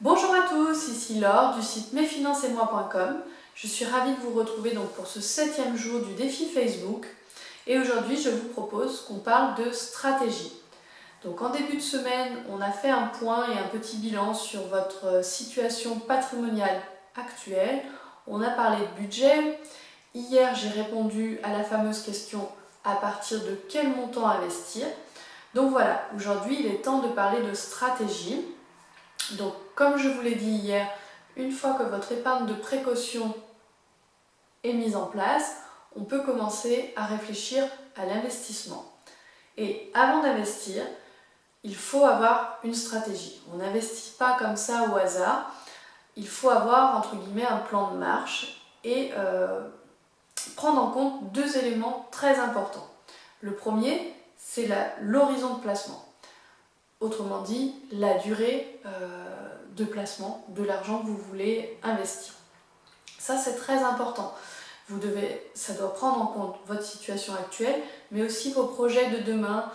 Bonjour à tous, ici Laure du site mesfinancesetmoi.com. Je suis ravie de vous retrouver donc pour ce 7e jour du défi Facebook. Et aujourd'hui, je vous propose qu'on parle de stratégie. Donc en début de semaine, on a fait un point et un petit bilan sur votre situation patrimoniale actuelle. On a parlé de budget. Hier, j'ai répondu à la fameuse question à partir de quel montant investir. Donc voilà, aujourd'hui, il est temps de parler de stratégie. Donc, comme je vous l'ai dit hier, une fois que votre épargne de précaution est mise en place, on peut commencer à réfléchir à l'investissement. Et avant d'investir, il faut avoir une stratégie. On n'investit pas comme ça au hasard. Il faut avoir, entre guillemets, un plan de marche et prendre en compte deux éléments très importants. Le premier, c'est l'horizon de placement. Autrement dit, la durée de placement de l'argent que vous voulez investir. Ça, c'est très important. Ça doit prendre en compte votre situation actuelle, mais aussi vos projets de demain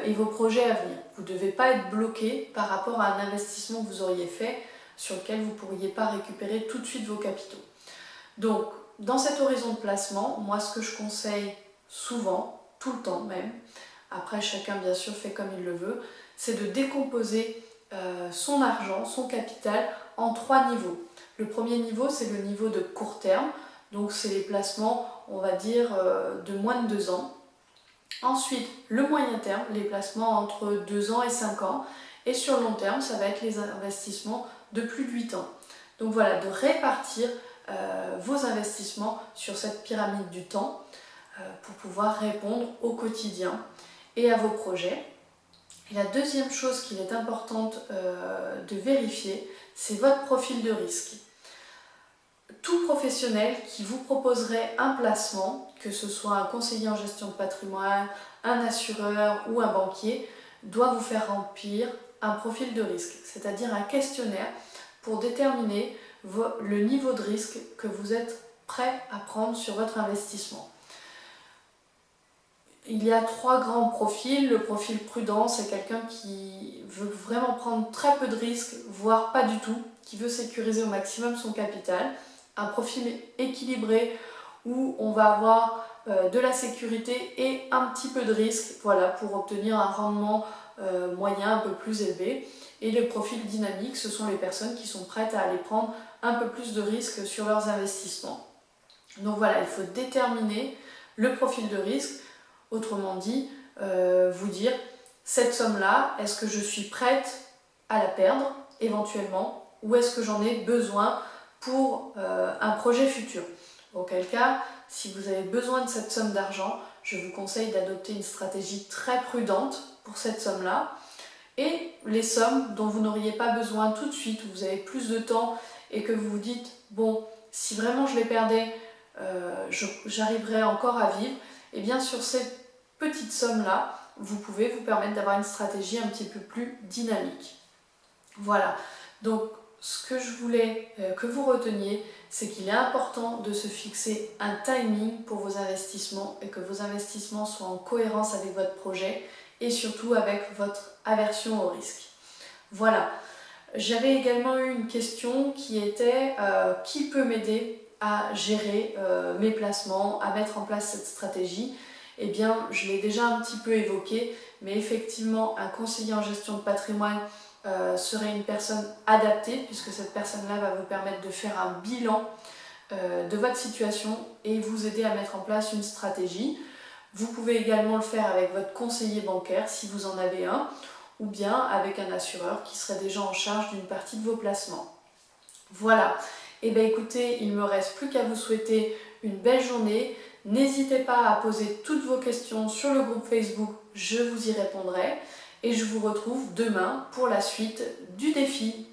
et vos projets à venir. Vous ne devez pas être bloqué par rapport à un investissement que vous auriez fait sur lequel vous ne pourriez pas récupérer tout de suite vos capitaux. Donc, dans cet horizon de placement, moi, ce que je conseille souvent, tout le temps même, après chacun bien sûr fait comme il le veut, c'est de décomposer son argent, son capital en 3 niveaux. Le premier niveau, c'est le niveau de court terme, donc c'est les placements, on va dire, de moins de 2 ans. Ensuite, le moyen terme, les placements entre 2 ans et 5 ans. Et sur le long terme, ça va être les investissements de plus de 8 ans. Donc voilà, de répartir vos investissements sur cette pyramide du temps pour pouvoir répondre au quotidien et à vos projets. Et la deuxième chose qu'il est importante de vérifier, c'est votre profil de risque. Tout professionnel qui vous proposerait un placement, que ce soit un conseiller en gestion de patrimoine, un assureur ou un banquier, doit vous faire remplir un profil de risque, c'est-à-dire un questionnaire pour déterminer le niveau de risque que vous êtes prêt à prendre sur votre investissement. Il y a 3 grands profils. Le profil prudent, c'est quelqu'un qui veut vraiment prendre très peu de risques, voire pas du tout, qui veut sécuriser au maximum son capital. Un profil équilibré où on va avoir de la sécurité et un petit peu de risque, voilà, pour obtenir un rendement moyen un peu plus élevé. Et le profil dynamique, ce sont les personnes qui sont prêtes à aller prendre un peu plus de risques sur leurs investissements. Donc voilà, il faut déterminer le profil de risque. Autrement dit, vous dire, cette somme-là, est-ce que je suis prête à la perdre éventuellement ou est-ce que j'en ai besoin pour un projet futur? Auquel cas, si vous avez besoin de cette somme d'argent, je vous conseille d'adopter une stratégie très prudente pour cette somme-là. Et les sommes dont vous n'auriez pas besoin tout de suite, où vous avez plus de temps et que vous vous dites, bon, si vraiment je les perdais, j'arriverais encore à vivre, et bien sur cette petite somme-là, vous pouvez vous permettre d'avoir une stratégie un petit peu plus dynamique. Voilà, donc ce que je voulais que vous reteniez, c'est qu'il est important de se fixer un timing pour vos investissements et que vos investissements soient en cohérence avec votre projet et surtout avec votre aversion au risque. Voilà, j'avais également eu une question qui était qui peut m'aider à gérer mes placements, à mettre en place cette stratégie? Eh bien, je l'ai déjà un petit peu évoqué, mais effectivement, un conseiller en gestion de patrimoine serait une personne adaptée, puisque cette personne-là va vous permettre de faire un bilan de votre situation et vous aider à mettre en place une stratégie. Vous pouvez également le faire avec votre conseiller bancaire, si vous en avez un, ou bien avec un assureur qui serait déjà en charge d'une partie de vos placements. Voilà, et bien écoutez, il ne me reste plus qu'à vous souhaiter une belle journée. N'hésitez pas à poser toutes vos questions sur le groupe Facebook, je vous y répondrai. Et je vous retrouve demain pour la suite du défi.